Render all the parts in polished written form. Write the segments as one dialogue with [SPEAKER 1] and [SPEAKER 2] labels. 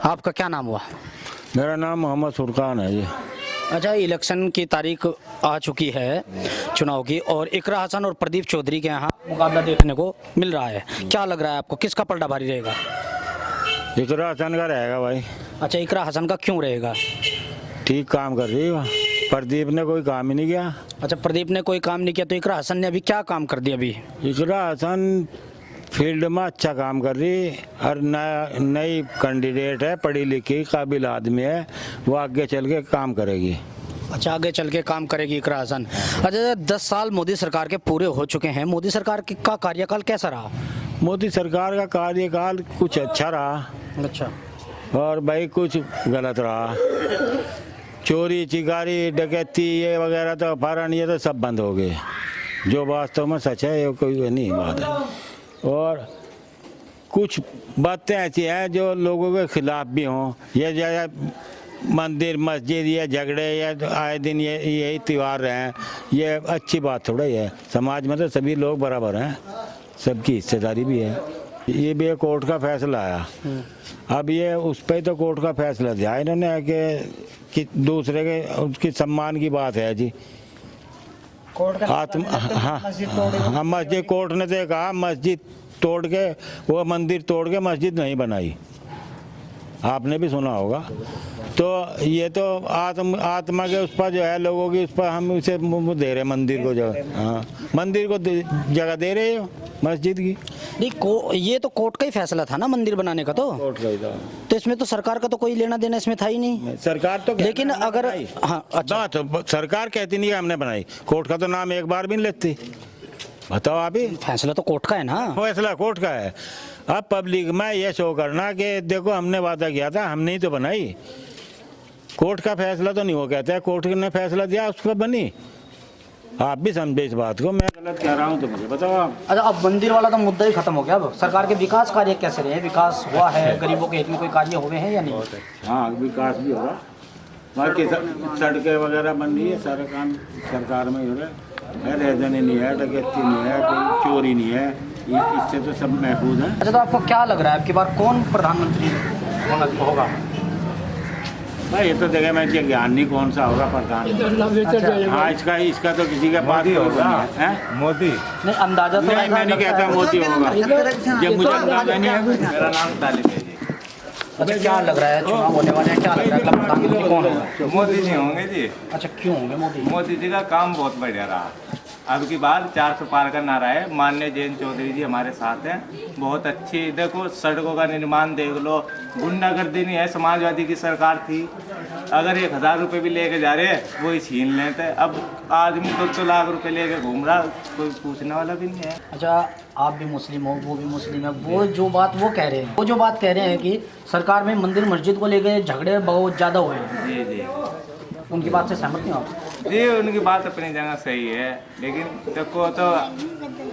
[SPEAKER 1] आपका क्या नाम हुआ?
[SPEAKER 2] मेरा नाम मोहम्मद फुरकान है जी।
[SPEAKER 1] अच्छा, इलेक्शन की तारीख आ चुकी है चुनाव की, और इकरा हसन और प्रदीप चौधरी के यहाँ मुकाबला देखने को मिल रहा है। क्या लग रहा है आपको, किसका पलड़ा भारी रहेगा?
[SPEAKER 2] इकरा हसन का रहेगा भाई।
[SPEAKER 1] अच्छा, इकरा हसन का क्यों रहेगा?
[SPEAKER 2] ठीक काम कर रही है वह। प्रदीप ने कोई काम ही नहीं किया।
[SPEAKER 1] अच्छा, प्रदीप ने कोई काम नहीं किया, तो इकरा हसन ने अभी क्या काम कर दिया? अभी
[SPEAKER 2] इकरा हसन फील्ड में अच्छा काम कर रही और नई कैंडिडेट है, पढ़ी लिखी काबिल आदमी है, वो आगे चल के काम करेगी।
[SPEAKER 1] अच्छा, आगे चल के काम करेगी इकरा हसन। अच्छा, 10 साल मोदी सरकार के पूरे हो चुके हैं, मोदी सरकार का कार्यकाल कैसा रहा?
[SPEAKER 2] मोदी सरकार का कार्यकाल कुछ अच्छा रहा।
[SPEAKER 1] अच्छा,
[SPEAKER 2] और भाई कुछ गलत रहा। चोरी चिकारी डकैती ये वगैरह तो अपहरण ये तो सब बंद हो गए। जो वास्तव में सच है ये कोई नहीं बात है। और कुछ बातें ऐसी हैं जो लोगों के खिलाफ भी हों। ये जैसे मंदिर मस्जिद ये झगड़े या आए दिन ये यही त्यौहार हैं, ये अच्छी बात थोड़ा ही है। समाज में तो सभी लोग बराबर हैं, सबकी हिस्सेदारी भी है। ये भी एक कोर्ट का फैसला आया। अब ये उस पर तो कोर्ट का फैसला दिया इन्होंने कि दूसरे के उसकी सम्मान की बात है जी। हाँ, मस्जिद कोर्ट ने तो कहा मस्जिद तोड़ के, वो मंदिर तोड़ के मस्जिद नहीं बनाई, आपने भी सुना होगा। तो ये तो आत्मा के उस पर जो है लोगों की, उस पर हम उसे दे रहे मंदिर को, जो हाँ मंदिर को जगह दे रहे हो मस्जिद की।
[SPEAKER 1] नहीं, ये तो कोर्ट का ही फैसला था ना मंदिर बनाने का, तो
[SPEAKER 2] कोर्ट का ही था।
[SPEAKER 1] तो इसमें तो सरकार का तो कोई लेना देना इसमें था ही नहीं।
[SPEAKER 2] सरकार तो
[SPEAKER 1] लेकिन अगर हाँ, अच्छा,
[SPEAKER 2] तो सरकार कहती नहीं है हमने बनाई, कोर्ट का तो नाम एक बार भी नहीं लेती। बताओ आप ही।
[SPEAKER 1] फैसला तो कोर्ट का है ना।
[SPEAKER 2] फैसला कोर्ट का है। अब पब्लिक में ये शो करना कि देखो हमने वादा किया था, हमने ही तो बनाई। कोर्ट का फैसला तो नहीं हो कहता है, कोर्ट ने फैसला दिया उस पर बनी। आप भी समझे इस बात को, मैं गलत कह रहा हूँ तो मुझे बताओ आप।
[SPEAKER 1] अच्छा, अब मंदिर वाला तो मुद्दा ही खत्म हो गया। अब सरकार के विकास कार्य कैसे रहे? विकास हुआ है? गरीबों के हित में कोई कार्य हुए हैं या नहीं?
[SPEAKER 2] हाँ, विकास भी हो रहा, बाकी सड़कें वगैरह बन रही है, सारे काम सरकार में ही हो रहा है। रेजनी नहीं है, डकैती नहीं है, कोई चोरी नहीं है, इससे तो सब महफूज है।
[SPEAKER 1] अच्छा, तो आपको क्या लग रहा है आपकी बार कौन प्रधानमंत्री होगा?
[SPEAKER 2] भाई ये तो देखा मैं ज्ञान नहीं कौन सा होगा प्रधान। हाँ, इसका तो किसी के पास होगा। मोदी
[SPEAKER 1] नहीं, अंदाजा तो
[SPEAKER 2] नहीं, मैं नहीं कहता मोदी होगा, ये मुझे अंदाजा नहीं है।
[SPEAKER 3] मेरा नाम तालिब है जी।
[SPEAKER 1] अच्छा, क्या लग रहा है चुनाव होने वाले हैं, क्या लग रहा है प्रधानमंत्री कौन होगा?
[SPEAKER 3] मोदी जी होंगे जी।
[SPEAKER 1] अच्छा, क्यों होंगे मोदी?
[SPEAKER 3] मोदी जी का काम बहुत बढ़िया रहा। अब की बार 400 पार का नारा है। माननीय जयंत चौधरी जी हमारे साथ हैं, बहुत अच्छी। देखो सड़कों का निर्माण देख लो, गुंडागर्दी नहीं है। समाजवादी की सरकार थी, अगर 1000 रुपये भी लेके जा रहे हैं वही छीन लेते। अब आदमी 2 लाख रुपए लेके घूम रहा, कोई पूछने वाला भी नहीं है।
[SPEAKER 1] अच्छा, आप भी मुस्लिम हो, वो भी मुस्लिम है, वो जो बात वो कह रहे हैं, वो जो बात कह रहे हैं कि सरकार में मंदिर मस्जिद को लेकर झगड़े बहुत ज़्यादा हुए हैं,
[SPEAKER 3] जी जी,
[SPEAKER 1] उनकी बात से सहमत नहीं हो आप?
[SPEAKER 3] जी उनकी बात अपनी जगह सही है, लेकिन देखो तो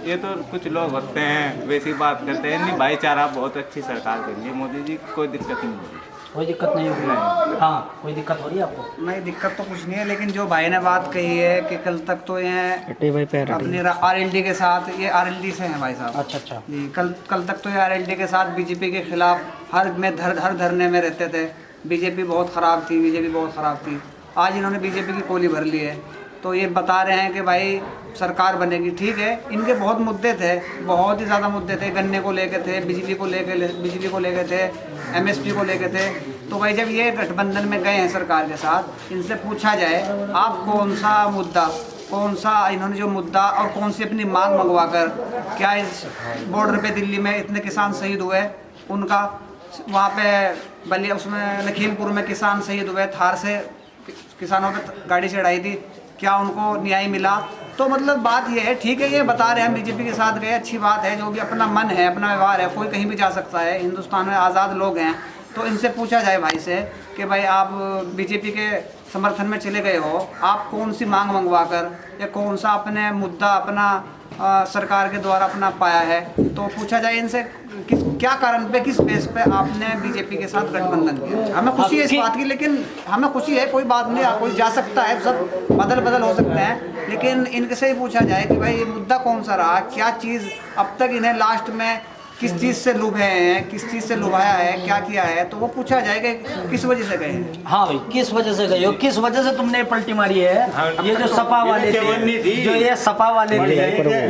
[SPEAKER 3] ये तो कुछ लोग होते हैं वैसी बात करते हैं। नहीं, भाईचारा बहुत अच्छी सरकार कर रही है मोदी जी, कोई दिक्कत नहीं हो रही।
[SPEAKER 1] कोई दिक्कत नहीं होगी? हाँ, कोई दिक्कत हो रही है आपको?
[SPEAKER 4] नहीं, दिक्कत तो कुछ नहीं है, लेकिन जो भाई ने बात कही है कि कल तक तो ये अपने RLD के साथ, ये RLD से हैं भाई साहब।
[SPEAKER 1] अच्छा अच्छा
[SPEAKER 4] जी, कल तक तो ये RLD के साथ बीजेपी के खिलाफ हर धरने में रहते थे। बीजेपी बहुत ख़राब थी, बीजेपी बहुत ख़राब थी। आज इन्होंने बीजेपी की कोली भर ली है, तो ये बता रहे हैं कि भाई सरकार बनेगी। ठीक है, इनके बहुत मुद्दे थे, बहुत ही ज़्यादा मुद्दे थे। गन्ने को लेके थे, बिजली को लेके थे, MSP को लेके थे। तो भाई जब ये गठबंधन में गए हैं सरकार के साथ, इनसे पूछा जाए आप कौन सा इन्होंने जो मुद्दा और कौन सी अपनी मांग मंगवा कर, क्या इस बॉर्डर पे दिल्ली में इतने किसान शहीद हुए, उनका वहाँ पे उसमें लखीमपुर में किसान शहीद हुए, थार से किसानों पे गाड़ी चढ़ाई थी, क्या उनको न्याय मिला? तो मतलब बात ये है, ठीक है, ये बता रहे हैं हम बीजेपी के साथ गए, अच्छी बात है। जो भी अपना मन है, अपना व्यवहार है, कोई कहीं भी जा सकता है, हिंदुस्तान में आज़ाद लोग हैं। तो इनसे पूछा जाए भाई से कि भाई आप बीजेपी के समर्थन में चले गए हो, आप कौन सी मांग मंगवा कर या कौन सा अपने मुद्दा अपना सरकार के द्वारा अपना पाया है, तो पूछा जाए इनसे क्या कारण पे, किस बेस पे आपने बीजेपी के साथ गठबंधन किया। हमें खुशी है इस बात की, लेकिन हमें खुशी है, कोई बात नहीं, कोई जा सकता है, सब बदल हो सकते हैं, लेकिन इनसे ही पूछा जाए कि भाई ये मुद्दा कौन सा रहा, क्या चीज़ अब तक इन्हें लास्ट में किस चीज़ से लुभाए हैं, किस चीज़ से लुभाया है, क्या किया है, तो वो पूछा जाए कि किस वजह से गए हैं।
[SPEAKER 1] हाँ भाई, किस वजह से गए हो, किस वजह से तुमने पलटी मारी है। ये जो सपा वाले थे, जो ये सपा वाले थे,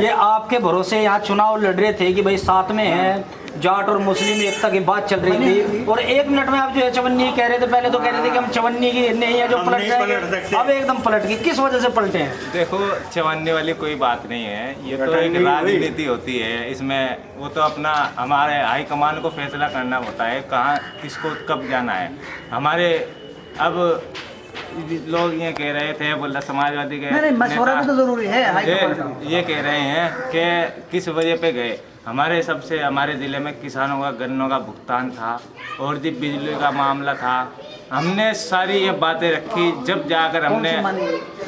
[SPEAKER 1] ये आपके भरोसे यहाँ चुनाव लड़ रहे थे कि भाई साथ में है, जाट और मुस्लिम एकता की बात चल रही थी, और 1 मिनट में आप जो है चवन्नी कह रहे थे। पहले तो कह रहे थे कि हम चवन्नी की नहीं है जो पलट जाएंगे, अब एकदम पलट गई। किस वजह से पलटे हैं?
[SPEAKER 3] देखो, चवन्ने वाली कोई बात नहीं है, ये तो एक राजनीति होती है। इसमें वो तो अपना हमारे हाईकमान को फैसला करना होता है कहाँ किसको कब जाना है। हमारे अब लोग ये कह रहे थे, बोला समाजवादी के
[SPEAKER 4] नहीं, मशवरा भी तो जरूरी है।
[SPEAKER 3] ये कह रहे हैं कि किस वजह पे गए। हमारे सबसे हमारे ज़िले में किसानों का गन्नों का भुगतान था और जो बिजली का मामला था, हमने सारी ये बातें रखी। जब जाकर हमने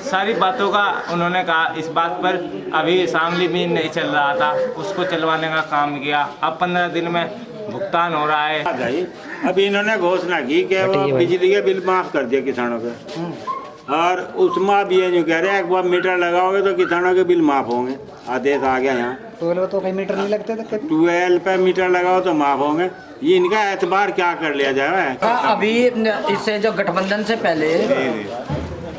[SPEAKER 3] सारी बातों का उन्होंने कहा, इस बात पर अभी शामली भी नहीं चल रहा था, उसको चलवाने का काम किया। अब 15 दिन में भुगतान हो रहा है।
[SPEAKER 2] अब इन्होंने घोषणा की कि वो बिजली के बिल माफ कर दिए किसानों के, और उसमें अब ये जो कह रहे हैं एक बार मीटर लगाओगे तो किसानों के बिल माफ होंगे। आदेश आ गया यहाँ,
[SPEAKER 4] तो कहीं मीटर नहीं लगते थे।
[SPEAKER 2] 12 पे मीटर लगाओ तो माफ होंगे। ये इनका एतबार क्या कर लिया जाए।
[SPEAKER 1] अभी इससे जो गठबंधन से पहले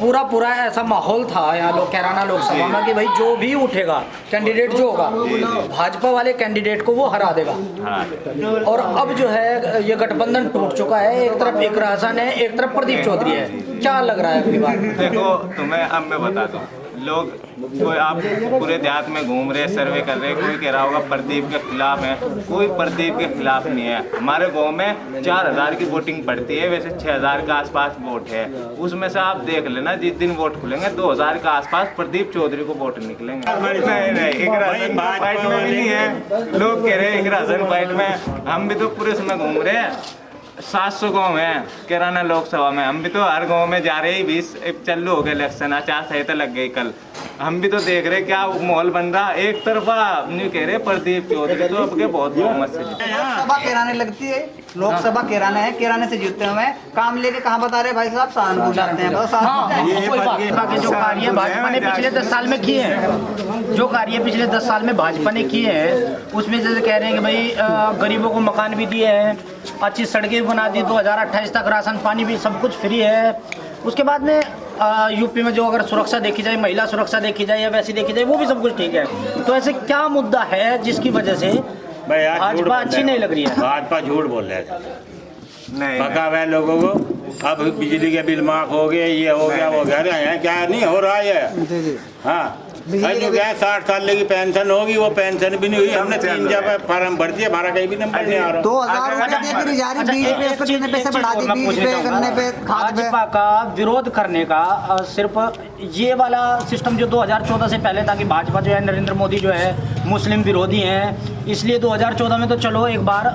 [SPEAKER 1] पूरा ऐसा माहौल था यहाँ लोग कैराना लोकसभा में कि भाई जो भी उठेगा कैंडिडेट जो होगा, भाजपा वाले कैंडिडेट को वो हरा देगा। और अब जो है ये गठबंधन टूट चुका है। एक तरफ इकरा हसन है, एक तरफ प्रदीप चौधरी है। क्या लग रहा है अगली बार?
[SPEAKER 3] देखो, तुम्हें अब मैं बता दूँ, लोग कोई आप पूरे देहात में घूम रहे, सर्वे कर रहे, कोई कह रहा होगा प्रदीप के खिलाफ है। कोई प्रदीप के खिलाफ नहीं है। हमारे गांव में 4000 की वोटिंग पड़ती है, वैसे 6000 के आसपास वोट है। उसमें से आप देख लेना, जिस दिन वोट खुलेंगे 2000 के आसपास प्रदीप चौधरी को वोट निकलेंगे। नहीं, इकरा हसन फाइट में भी नहीं है। लोग कह रहे हैं इकरा हसन फाइट में, हम भी तो पूरे समय घूम रहे हैं। 700 गाँव है कैराना लोकसभा में, हम भी तो हर गांव में जा रहे हैं। 20 चालू हो गए इलेक्शन, आचार संहिता लग गई कल। हम भी तो देख रहे क्या माहौल बन रहा। एक तरफा नहीं कह रहे प्रदीप चौधरी तो अब के बहुत बहुमत से
[SPEAKER 4] लोकसभा कैराने लगती है, लोकसभा कैराने है, कैराने से जीतते हुए काम लेके कहाँ बता रहे भाई साहब, सहारनपुर जाते हैं।
[SPEAKER 1] जो कार्य भाजपा ने पिछले 10 साल में किए हैं, जो कार्य पिछले 10 साल में भाजपा ने किए हैं, उसमें जैसे कह रहे हैं कि भाई गरीबों को मकान भी दिए हैं, अच्छी सड़कें बना दी, 2028 तक राशन पानी भी सब कुछ फ्री है। उसके बाद में यूपी में जो अगर सुरक्षा देखी जाए, महिला सुरक्षा देखी जाए या वैसी देखी जाए, वो भी सब कुछ ठीक है। तो ऐसे क्या मुद्दा है जिसकी वजह से भाजपा अच्छी नहीं लग रही है?
[SPEAKER 2] भाजपा झूठ बोल रहे थे,
[SPEAKER 3] नहीं
[SPEAKER 2] पता है लोगों को। अब बिजली के बिल माफ हो गए, ये हो गया वो गया है, क्या नहीं हो रहा है। हाँ, जो क्या 60 साल की पेंशन होगी, वो पेंशन भी नहीं हुई। हमने 3 जगह फार्म भर दिया, हमारा कहीं भी नंबर नहीं आ रहा।
[SPEAKER 4] 2000
[SPEAKER 1] भाजपा का विरोध करने का सिर्फ ये वाला सिस्टम जो 2014 से पहले था कि भाजपा जो है, नरेंद्र मोदी जो है मुस्लिम विरोधी हैं, इसलिए 2014 में तो चलो एक बार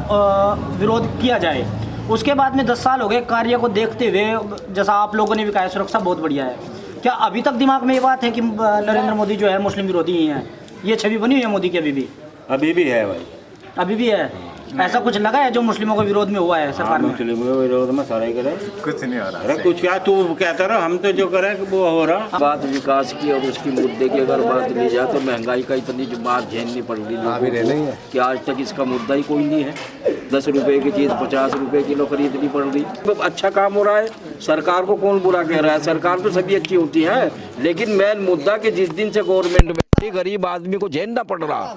[SPEAKER 1] विरोध किया जाए। उसके बाद में 10 साल हो गए कार्य को देखते हुए, जैसा आप लोगों ने भी कहा सुरक्षा बहुत बढ़िया है। क्या अभी तक दिमाग में ये बात है कि नरेंद्र मोदी जो है मुस्लिम विरोधी ही हैं? ये छवि बनी हुई है मोदी की अभी भी
[SPEAKER 2] है भाई,
[SPEAKER 1] अभी भी है। ऐसा कुछ लगा है जो मुस्लिमों के विरोध में हुआ है सरकार में?
[SPEAKER 2] मुस्लिमों के विरोध में सारा ही करे,
[SPEAKER 3] कुछ नहीं हो रहा।
[SPEAKER 2] अरे कुछ क्या तू कहता रहा, हम तो जो करें वो हो रहा।
[SPEAKER 5] बात विकास की और उसकी मुद्दे की अगर बात ली जाए तो महंगाई का इतनी जो बात झेलनी पड़ रही है कि आज तक इसका मुद्दा ही कोई नहीं है। 10 रुपए की चीज़ 50 रुपए किलो खरीदनी पड़ रही। अच्छा काम हो रहा है, सरकार को कौन बुरा कह रहा है? सरकार तो सभी अच्छी होती है, लेकिन मेन मुद्दा कि जिस दिन से गवर्नमेंट बैठी गरीब आदमी को झेलना पड़ रहा।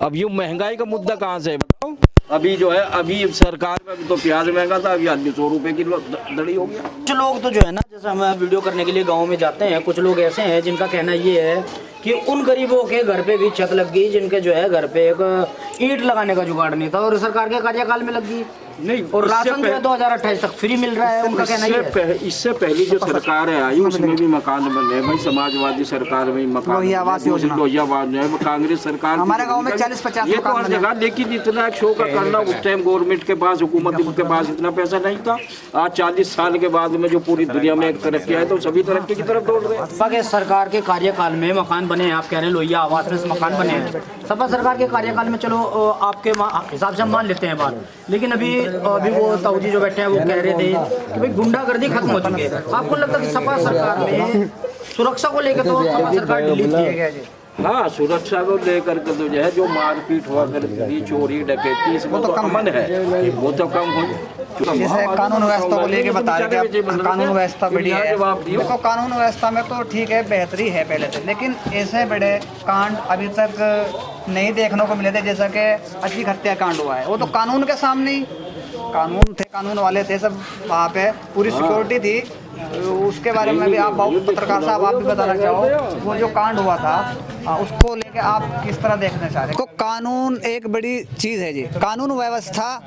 [SPEAKER 5] अब ये महंगाई का मुद्दा कहाँ से है बताओ? अभी जो है, अभी सरकार में तो प्याज महंगा था, अभी आदमी 100 रुपए किलो दड़ी हो गया।
[SPEAKER 1] कुछ लोग तो जो है ना, जैसे हम वीडियो करने के लिए गांव में जाते हैं, कुछ लोग ऐसे हैं जिनका कहना ये है कि उन गरीबों के घर पे भी छत लग गई जिनके जो है घर पे एक ईंट लगाने का जुगाड़ नहीं था, और सरकार के कार्यकाल में लग गई।
[SPEAKER 5] नहीं,
[SPEAKER 1] और राशन जो है 2028 तक फ्री मिल रहा है, उनका कहना ये है।
[SPEAKER 5] इससे पहले जो सरकार है आई उसमें भी मकान बने भाई, समाजवादी सरकार में मकान, लोहिया आवास है, कांग्रेस सरकार
[SPEAKER 4] हमारे गांव में 40-50
[SPEAKER 5] ये तो हर जगह। लेकिन इतना शो का करना उस टाइम गवर्नमेंट के पास, हुकूमत के पास इतना पैसा नहीं था। आज 40 साल के बाद में जो पूरी दुनिया में एक तरक्की है तो सभी तरक्की की तरफ दौड़ रहे हैं।
[SPEAKER 1] सपा सरकार के कार्यकाल में मकान बने हैं, आप कह रहे हैं लोहिया आवास में मकान बने हैं। सपा सरकार के कार्यकाल में चलो आपके हिसाब से हम मान लेते हैं बात, लेकिन अभी वो ताऊ जी जो बैठे हैं वो कह रहे थे कि भाई गुंडागर्दी खत्म हो चुकी है। आपको लगता है कि सपा सरकार में सुरक्षा को लेकर तो सपा सरकार ढीली थी?
[SPEAKER 5] हाँ, सुरक्षा को लेकर के तो जो है, जो मारपीट हुआ करती थी, चोरी डकैती, इसमें तो अमन है, वो तो कम हुई।
[SPEAKER 4] जैसे कानून व्यवस्था को लेके बता रहे थे आप, कानून व्यवस्था बढ़िया है। देखो कानून व्यवस्था में तो ठीक है, बेहतरी है पहले से, लेकिन ऐसे बड़े कांड अभी तक नहीं देखने को मिले थे, जैसा कि अजीब हत्या कांड हुआ है। वो तो कानून के सामने ही कानून थे, कानून वाले थे सब वहाँ पे, पूरी सिक्योरिटी थी। उसके बारे में भी आप पत्रकार साहब आप भी बताना चाहो, वो जो कांड हुआ था उसको लेके आप किस तरह देखना चाह रहे हैं? कानून एक बड़ी चीज़ है जी, कानून व्यवस्था,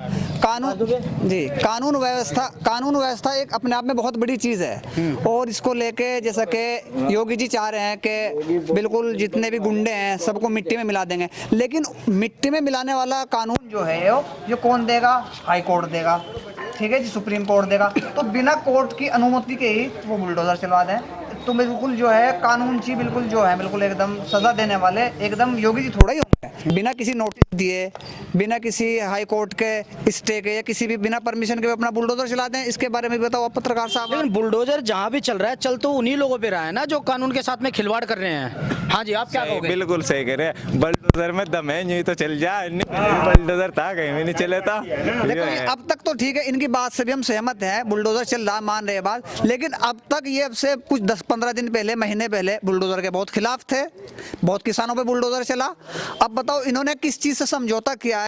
[SPEAKER 4] कानून व्यवस्था एक अपने आप में बहुत बड़ी चीज़ है। और इसको लेके जैसा कि योगी जी चाह रहे हैं कि बिल्कुल जितने भी गुंडे हैं सबको मिट्टी में मिला देंगे, लेकिन मिट्टी में मिलाने वाला कानून जो है ये कौन देगा? हाई कोर्ट देगा, ठीक है जी, सुप्रीम कोर्ट देगा। तो बिना कोर्ट की अनुमति के ही वो बुलडोजर चलवा दें, तो बिल्कुल जो है कानून जी बिल्कुल जो है बिल्कुल एकदम सजा देने वाले एकदम योगी जी थोड़ा ही होंगे। बिना किसी नोटिस दिए, बिना किसी हाई कोर्ट के स्टे के या किसी भी बिना परमिशन के अपना बुलडोजर चला दें, इसके बारे में बताओ आप पत्रकार साहब।
[SPEAKER 1] लेकिन बुलडोजर जहाँ भी चल रहा है, चल तो उन्हीं लोगों पे रहा है ना जो कानून के साथ में खिलवाड़ कर रहे हैं। हाँ जी, आप क्या कहोगे?
[SPEAKER 3] बिल्कुल सही कह रहे हैं, बुलडोजर में दम है, यूं तो चल जा, बुलडोजर था कहीं भी नहीं चले था।
[SPEAKER 4] देखो अब तक तो ठीक है, इनकी बात से भी हम सहमत हैं, बुलडोजर चल रहा, मान रहे बात, लेकिन अब तक ये अब से कुछ 10-15 दिन पहले, महीने पहले बुलडोजर के बहुत खिलाफ थे, बहुत किसानों पे बुलडोजर चला। अब बताओ इन्होंने किस चीज़ से समझौता किया है?